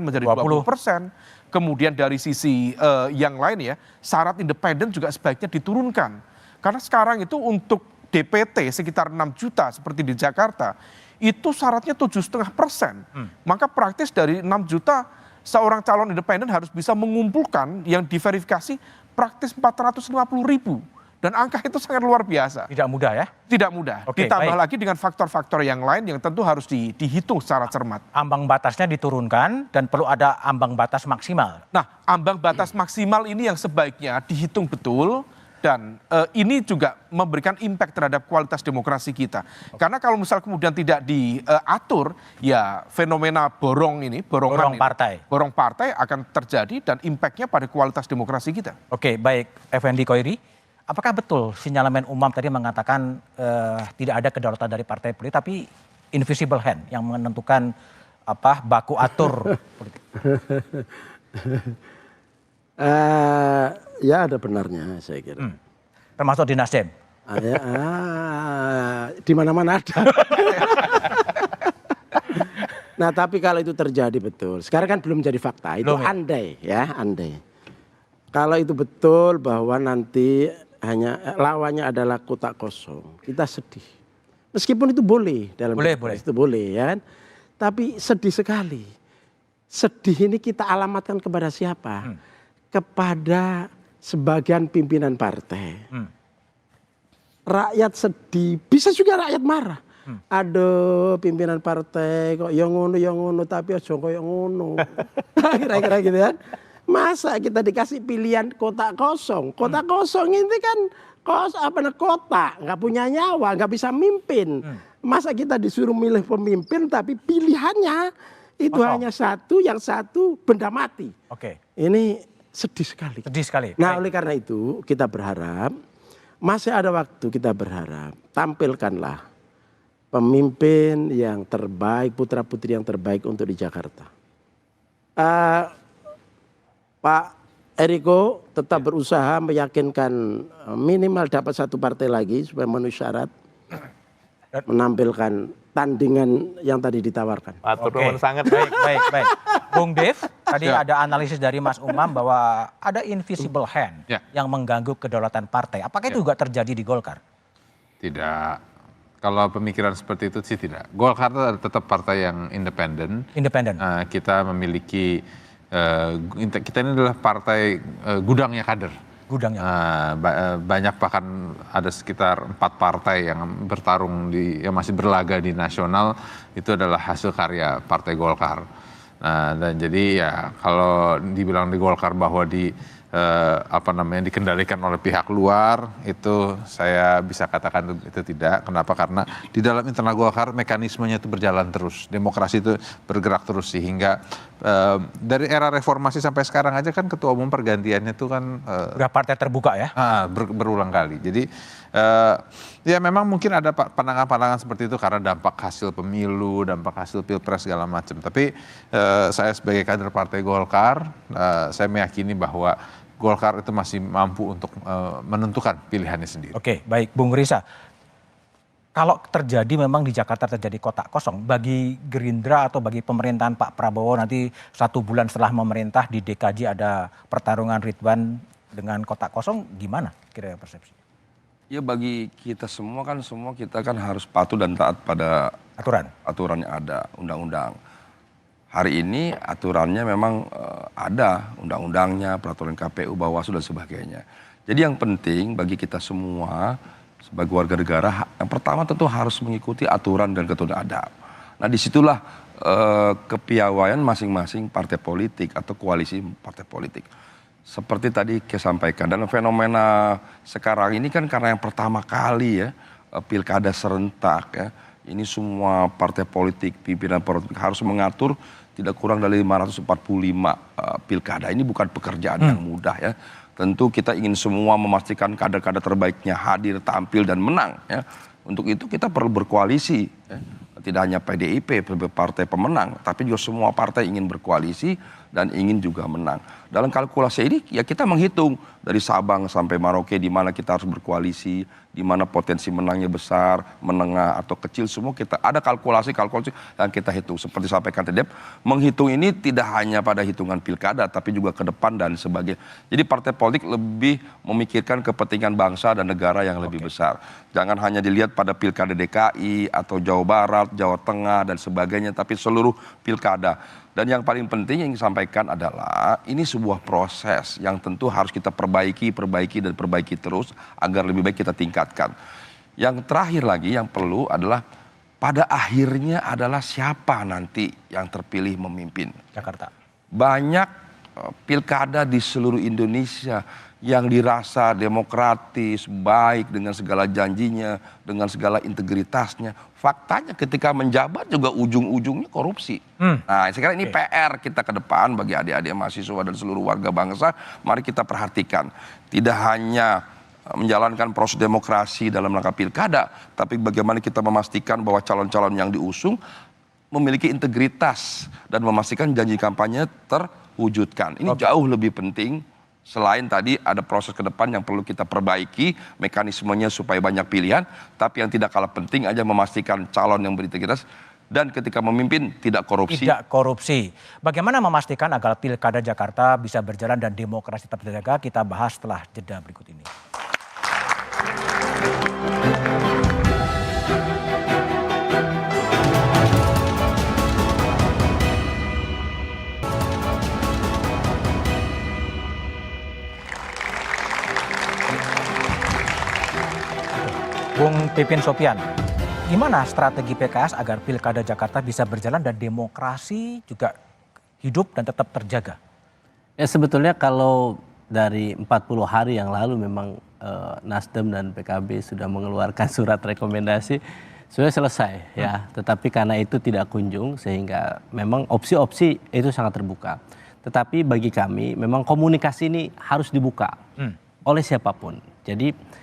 menjadi 20%. Kemudian dari sisi yang lain ya, syarat independen juga sebaiknya diturunkan. Karena sekarang itu untuk DPT sekitar 6 juta seperti di Jakarta, itu syaratnya 7,5%. Maka praktis dari 6 juta, seorang calon independen harus bisa mengumpulkan yang diverifikasi praktis 450.000. Dan angka itu sangat luar biasa. Tidak mudah ya? Tidak mudah. Oke, ditambah baik. lagi dengan faktor-faktor yang lain yang tentu harus dihitung secara cermat. Ambang batasnya diturunkan dan perlu ada ambang batas maksimal. Nah, ambang batas maksimal ini yang sebaiknya dihitung betul dan ini juga memberikan impact terhadap kualitas demokrasi kita. Karena kalau misal kemudian tidak diatur, ya fenomena borong partai akan terjadi dan impactnya pada kualitas demokrasi kita. Oke, baik, Effendi Koiri. Apakah betul sinyalemen Umam tadi mengatakan tidak ada kedaulatan dari partai politik, tapi invisible hand yang menentukan baku atur politik? Ya ada benarnya saya kira. Termasuk di Nasdem? Di mana-mana ada. Nah tapi kalau itu terjadi betul, sekarang kan belum jadi fakta, itu andai. Kalau itu betul bahwa nanti lawannya adalah kotak kosong, kita sedih. Meskipun itu boleh dalam itu boleh ya kan. Tapi sedih sekali. Sedih ini kita alamatkan kepada siapa? Kepada sebagian pimpinan partai. Rakyat sedih, bisa juga rakyat marah. Aduh pimpinan partai kok yang ngono tapi aja koyo ngono. Kira-kira gitu kan. Masa kita dikasih pilihan kotak kosong? Kotak kosong ini kan kotak, nggak punya nyawa, nggak bisa mimpin. Masa kita disuruh milih pemimpin tapi pilihannya itu hanya satu, yang satu benda mati. Oke. Ini sedih sekali. Sedih sekali. Nah oleh karena itu kita berharap, masih ada waktu kita berharap, tampilkanlah pemimpin yang terbaik, putra-putri yang terbaik untuk di Jakarta. Pak Eriko tetap berusaha meyakinkan minimal dapat satu partai lagi supaya memenuhi syarat menampilkan tandingan yang tadi ditawarkan. Sangat baik. Bung Dev, tadi ada analisis dari Mas Umam bahwa ada invisible hand yang mengganggu kedaulatan partai. Apakah itu juga terjadi di Golkar? Tidak. Kalau pemikiran seperti itu sih tidak. Golkar tetap partai yang independen. Kita memiliki kita ini adalah partai gudangnya kader. Banyak bahkan ada sekitar 4 partai yang bertarung yang masih berlaga di nasional, itu adalah hasil karya Partai Golkar. Dan jadi ya kalau dibilang di Golkar bahwa dikendalikan oleh pihak luar, itu saya bisa katakan itu tidak. Kenapa? Karena di dalam internal Golkar mekanismenya itu berjalan terus, demokrasi itu bergerak terus, sehingga dari era reformasi sampai sekarang aja kan ketua umum pergantiannya itu kan udah partai terbuka ya? Berulang kali. Jadi ya memang mungkin ada pandangan-pandangan seperti itu karena dampak hasil pemilu, dampak hasil pilpres segala macam. Tapi saya sebagai kader Partai Golkar, saya meyakini bahwa Golkar itu masih mampu untuk menentukan pilihannya sendiri. Oke, baik Bung Risa. Kalau terjadi memang di Jakarta terjadi kotak kosong, bagi Gerindra atau bagi pemerintahan Pak Prabowo nanti 1 bulan setelah memerintah di DKJ ada pertarungan Ridwan dengan kotak kosong, gimana kira-kira persepsi? Ya bagi kita semua kita kan harus patuh dan taat pada aturan yang ada, undang-undang. Hari ini aturannya memang ada undang-undangnya, peraturan KPU, Bawaslu dan sebagainya. Jadi yang penting bagi kita semua sebagai warga negara, yang pertama tentu harus mengikuti aturan dan ketentuan adab. Nah disitulah kepiawaian masing-masing partai politik atau koalisi partai politik. Seperti tadi saya sampaikan, dan fenomena sekarang ini kan karena yang pertama kali ya pilkada serentak ya. Ini semua partai politik, pimpinan politik harus mengatur tidak kurang dari 545 pilkada. Ini bukan pekerjaan yang mudah ya. tentu kita ingin semua memastikan kader-kader terbaiknya hadir, tampil, dan menang. Ya. Untuk itu kita perlu berkoalisi. Ya. Tidak hanya PDIP sebagai partai pemenang, tapi juga semua partai ingin berkoalisi dan ingin juga menang. Dalam kalkulasi ini ya kita menghitung dari Sabang sampai Merauke di mana kita harus berkoalisi, di mana potensi menangnya besar, menengah atau kecil, semua kita ada kalkulasi yang kita hitung. Seperti sampaikan Tedep, menghitung ini tidak hanya pada hitungan pilkada tapi juga ke depan dan sebagainya. Jadi partai politik lebih memikirkan kepentingan bangsa dan negara yang lebih besar. Jangan hanya dilihat pada pilkada DKI atau Jawa Barat, Jawa Tengah dan sebagainya, tapi seluruh pilkada. Dan yang paling penting yang disampaikan adalah ini sebuah proses yang tentu harus kita perbaiki terus agar lebih baik kita tingkatkan. Yang terakhir lagi yang perlu adalah pada akhirnya adalah siapa nanti yang terpilih memimpin Jakarta. Banyak pilkada di seluruh Indonesia yang dirasa demokratis, baik dengan segala janjinya, dengan segala integritasnya. Faktanya ketika menjabat juga ujung-ujungnya korupsi. Nah, sekarang ini PR kita ke depan bagi adik-adik mahasiswa dan seluruh warga bangsa. Mari kita perhatikan. Tidak hanya menjalankan proses demokrasi dalam rangka pilkada, tapi bagaimana kita memastikan bahwa calon-calon yang diusung memiliki integritas dan memastikan janji kampanye terwujudkan. Ini jauh lebih penting. Selain tadi ada proses ke depan yang perlu kita perbaiki mekanismenya supaya banyak pilihan, tapi yang tidak kalah penting aja memastikan calon yang berintegritas dan ketika memimpin tidak korupsi. Tidak korupsi. Bagaimana memastikan agar Pilkada Jakarta bisa berjalan dan demokrasi tetap terjaga? Kita bahas setelah jeda berikut ini. Bung Pipin Sopian, gimana strategi PKS agar Pilkada Jakarta bisa berjalan dan demokrasi juga hidup dan tetap terjaga? Ya sebetulnya kalau dari 40 hari yang lalu memang Nasdem dan PKB sudah mengeluarkan surat rekomendasi sudah selesai ya. Tetapi karena itu tidak kunjung sehingga memang opsi-opsi itu sangat terbuka. Tetapi bagi kami memang komunikasi ini harus dibuka oleh siapapun. Jadi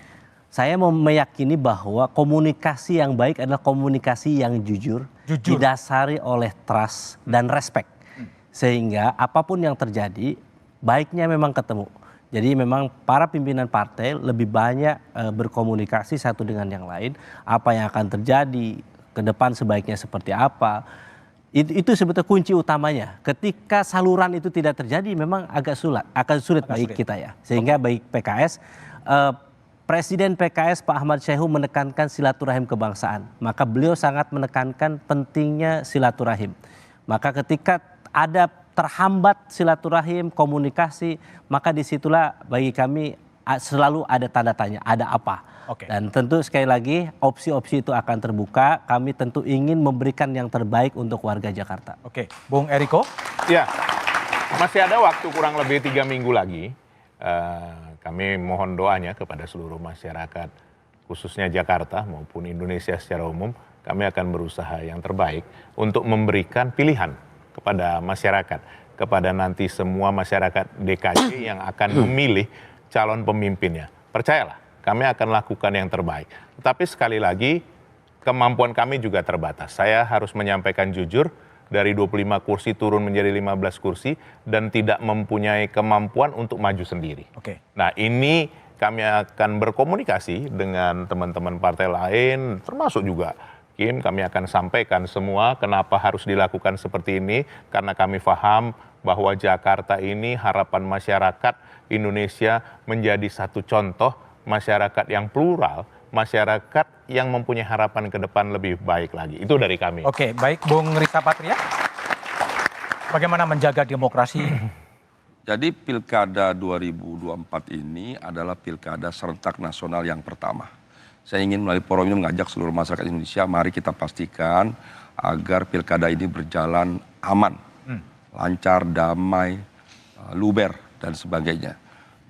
saya mau meyakini bahwa komunikasi yang baik adalah komunikasi yang jujur. Didasari oleh trust dan respect. Sehingga apapun yang terjadi, baiknya memang ketemu. Jadi memang para pimpinan partai lebih banyak berkomunikasi satu dengan yang lain. Apa yang akan terjadi, ke depan sebaiknya seperti apa. Itu sebetulnya kunci utamanya. Ketika saluran itu tidak terjadi, memang akan sulit bagi kita ya. Sehingga bagi PKS, Presiden PKS Pak Ahmad Syaihu menekankan silaturahim kebangsaan. Maka beliau sangat menekankan pentingnya silaturahim. Maka ketika ada terhambat silaturahim, komunikasi, maka disitulah bagi kami selalu ada tanda tanya, ada apa. Dan tentu sekali lagi opsi-opsi itu akan terbuka. Kami tentu ingin memberikan yang terbaik untuk warga Jakarta. Oke, Bung Eriko? Ya, masih ada waktu kurang lebih 3 minggu lagi. Kami mohon doanya kepada seluruh masyarakat, khususnya Jakarta maupun Indonesia secara umum. Kami akan berusaha yang terbaik untuk memberikan pilihan kepada masyarakat, kepada nanti semua masyarakat DKI yang akan memilih calon pemimpinnya. Percayalah, kami akan lakukan yang terbaik. Tetapi sekali lagi, kemampuan kami juga terbatas. Saya harus menyampaikan jujur, dari 25 kursi turun menjadi 15 kursi dan tidak mempunyai kemampuan untuk maju sendiri. Nah, ini kami akan berkomunikasi dengan teman-teman partai lain, termasuk juga Kim. Kami akan sampaikan semua kenapa harus dilakukan seperti ini, karena kami paham bahwa Jakarta ini harapan masyarakat Indonesia menjadi satu contoh masyarakat yang plural, masyarakat yang mempunyai harapan ke depan lebih baik lagi. Itu dari kami. Oke, baik Bung Rita Patria. Bagaimana menjaga demokrasi? Jadi Pilkada 2024 ini adalah Pilkada serentak nasional yang pertama. Saya ingin melalui forum ini mengajak seluruh masyarakat Indonesia, mari kita pastikan agar Pilkada ini berjalan aman, lancar, damai, luber, dan sebagainya.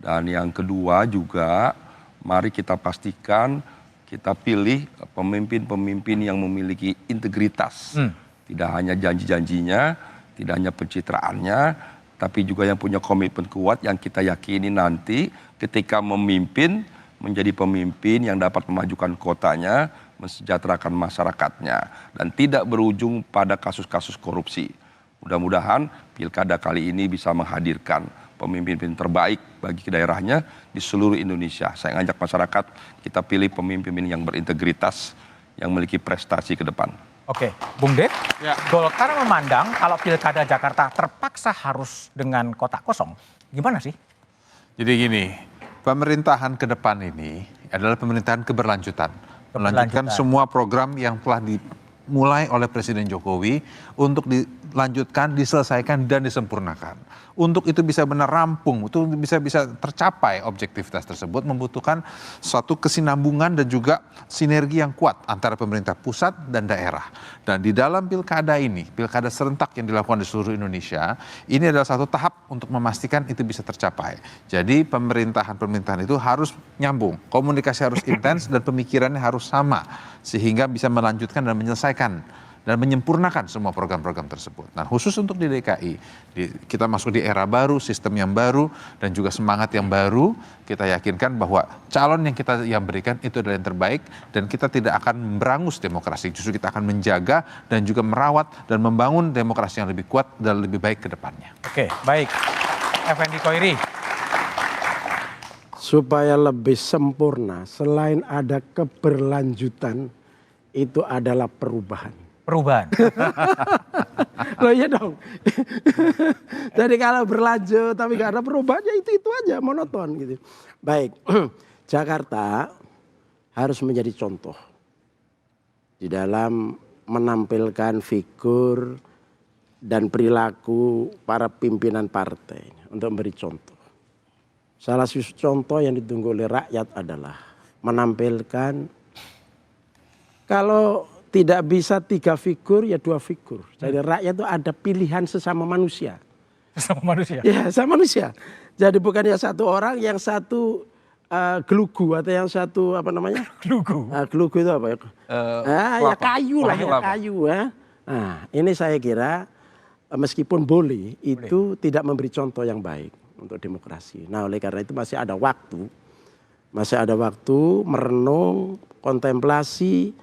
Dan yang kedua juga, mari kita pastikan kita pilih pemimpin-pemimpin yang memiliki integritas. Tidak hanya janji-janjinya, tidak hanya pencitraannya, tapi juga yang punya komitmen kuat yang kita yakini nanti ketika memimpin menjadi pemimpin yang dapat memajukan kotanya, mensejahterakan masyarakatnya, dan tidak berujung pada kasus-kasus korupsi. Mudah-mudahan pilkada kali ini bisa menghadirkan pemimpin terbaik bagi daerahnya di seluruh Indonesia. Saya ngajak masyarakat, kita pilih pemimpin yang berintegritas, yang memiliki prestasi ke depan. Oke, Bung Ded, Golkar memandang kalau pilkada Jakarta terpaksa harus dengan kotak kosong. Gimana sih? Jadi gini, pemerintahan ke depan ini adalah pemerintahan keberlanjutan. Melanjutkan semua program yang telah dimulai oleh Presiden Jokowi untuk dilanjutkan, diselesaikan, dan disempurnakan. Untuk itu bisa benar rampung, itu bisa tercapai objektivitas tersebut membutuhkan suatu kesinambungan dan juga sinergi yang kuat antara pemerintah pusat dan daerah. Dan di dalam pilkada ini, pilkada serentak yang dilakukan di seluruh Indonesia, ini adalah satu tahap untuk memastikan itu bisa tercapai. Jadi pemerintahan itu harus nyambung, komunikasi harus intens dan pemikirannya harus sama sehingga bisa melanjutkan dan menyelesaikan dan menyempurnakan semua program-program tersebut. Nah, khusus untuk di DKI, kita masuk di era baru, sistem yang baru, dan juga semangat yang baru. Kita yakinkan bahwa calon yang berikan itu adalah yang terbaik, dan kita tidak akan berangus demokrasi. Justru kita akan menjaga dan juga merawat dan membangun demokrasi yang lebih kuat dan lebih baik ke depannya. Oke, baik. Effendi Koiri. Supaya lebih sempurna, selain ada keberlanjutan, itu adalah perubahan. Perubahan. Loh iya dong. Jadi kalau berlanjut tapi gak ada perubahan, ya itu aja, monoton gitu. Baik, Jakarta harus menjadi contoh di dalam menampilkan figur dan perilaku para pimpinan partai untuk memberi contoh. Salah satu contoh yang ditunggu oleh rakyat adalah menampilkan kalau tidak bisa 3 figur, ya 2 figur. Jadi rakyat itu ada pilihan sesama manusia. Sesama manusia? Ya, sama manusia. Jadi bukan yang satu orang, yang satu gelugu atau yang satu apa namanya? Gelugu. Gelugu itu apa ya? Ya kayu lah, ya kayu. Nah, ini saya kira meskipun boleh, itu tidak memberi contoh yang baik untuk demokrasi. Nah, oleh karena itu masih ada waktu. Masih ada waktu merenung, kontemplasi.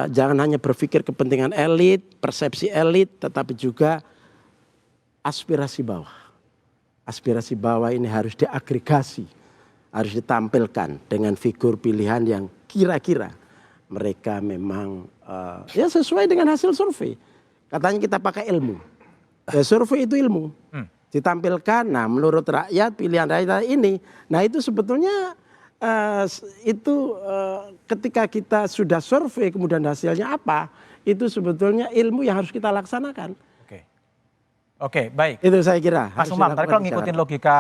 Jangan hanya berpikir kepentingan elit, persepsi elit, tetapi juga aspirasi bawah. Aspirasi bawah ini harus diagregasi, harus ditampilkan dengan figur pilihan yang kira-kira mereka memang ya sesuai dengan hasil survei. Katanya kita pakai ilmu. Ya, survei itu ilmu. Ditampilkan, nah menurut rakyat, pilihan rakyat ini. Nah itu sebetulnya ketika kita sudah survei kemudian hasilnya apa, itu sebetulnya ilmu yang harus kita laksanakan. Oke, baik. Itu saya kira. Mas Umam, tapi kalau ngikutin logika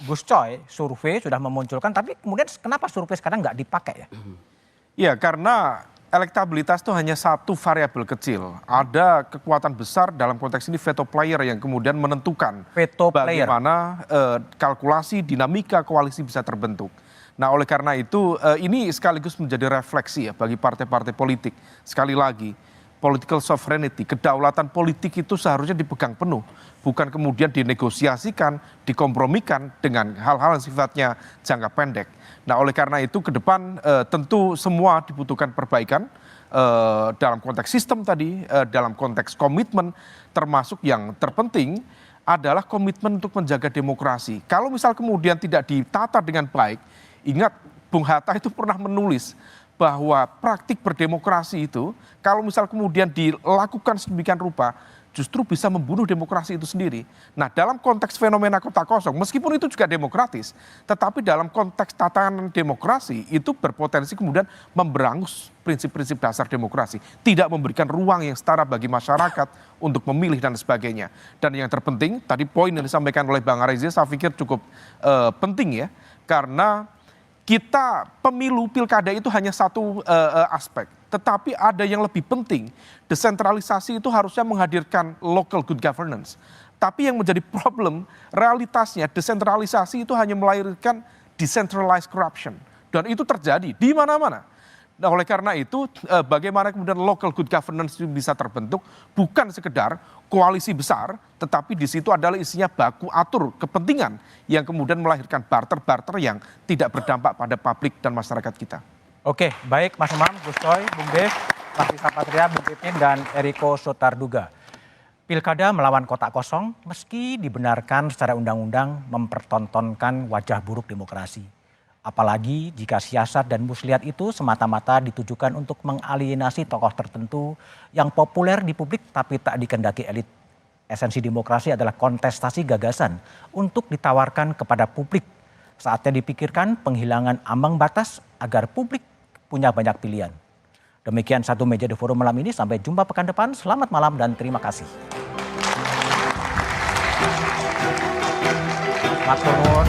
Gus Coy, survei sudah memunculkan, tapi kemudian kenapa survei sekarang nggak dipakai ya? Ya, karena elektabilitas itu hanya satu variabel kecil. Ada kekuatan besar dalam konteks ini veto player yang kemudian menentukan bagaimana kalkulasi dinamika koalisi bisa terbentuk. Nah, oleh karena itu ini sekaligus menjadi refleksi ya bagi partai-partai politik. Sekali lagi, political sovereignty, kedaulatan politik itu seharusnya dipegang penuh, bukan kemudian dinegosiasikan, dikompromikan dengan hal-hal yang sifatnya jangka pendek. Nah, oleh karena itu ke depan tentu semua dibutuhkan perbaikan dalam konteks sistem tadi, dalam konteks komitmen, termasuk yang terpenting adalah komitmen untuk menjaga demokrasi. Kalau misal kemudian tidak ditata dengan baik, ingat Bung Hatta itu pernah menulis bahwa praktik berdemokrasi itu kalau misal kemudian dilakukan sedemikian rupa justru bisa membunuh demokrasi itu sendiri. Nah, dalam konteks fenomena kota kosong, meskipun itu juga demokratis, tetapi dalam konteks tatanan demokrasi itu berpotensi kemudian memberangus prinsip-prinsip dasar demokrasi, tidak memberikan ruang yang setara bagi masyarakat untuk memilih dan sebagainya. Dan yang terpenting, tadi poin yang disampaikan oleh Bang Reza saya pikir cukup penting ya, karena kita pemilu pilkada itu hanya satu aspek, tetapi ada yang lebih penting. Desentralisasi itu harusnya menghadirkan local good governance. Tapi yang menjadi problem, realitasnya desentralisasi itu hanya melahirkan decentralized corruption. Dan itu terjadi di mana-mana. Nah, oleh karena itu bagaimana kemudian local good governance itu bisa terbentuk bukan sekedar koalisi besar, tetapi di situ adalah isinya baku atur kepentingan yang kemudian melahirkan barter-barter yang tidak berdampak pada publik dan masyarakat kita. Oke, baik Mas Umam, Gus Coy, Bung Dev, Mas Rizal Patria, Bung Pipin, dan Eriko Sotarduga. Pilkada melawan kotak kosong meski dibenarkan secara undang-undang mempertontonkan wajah buruk demokrasi. Apalagi jika siasat dan muslihat itu semata-mata ditujukan untuk mengalienasi tokoh tertentu yang populer di publik tapi tak dikehendaki elit. Esensi demokrasi adalah kontestasi gagasan untuk ditawarkan kepada publik. Saatnya dipikirkan penghilangan ambang batas agar publik punya banyak pilihan. Demikian Satu Meja The Forum malam ini. Sampai jumpa pekan depan. Selamat malam dan terima kasih. Matur nuwun.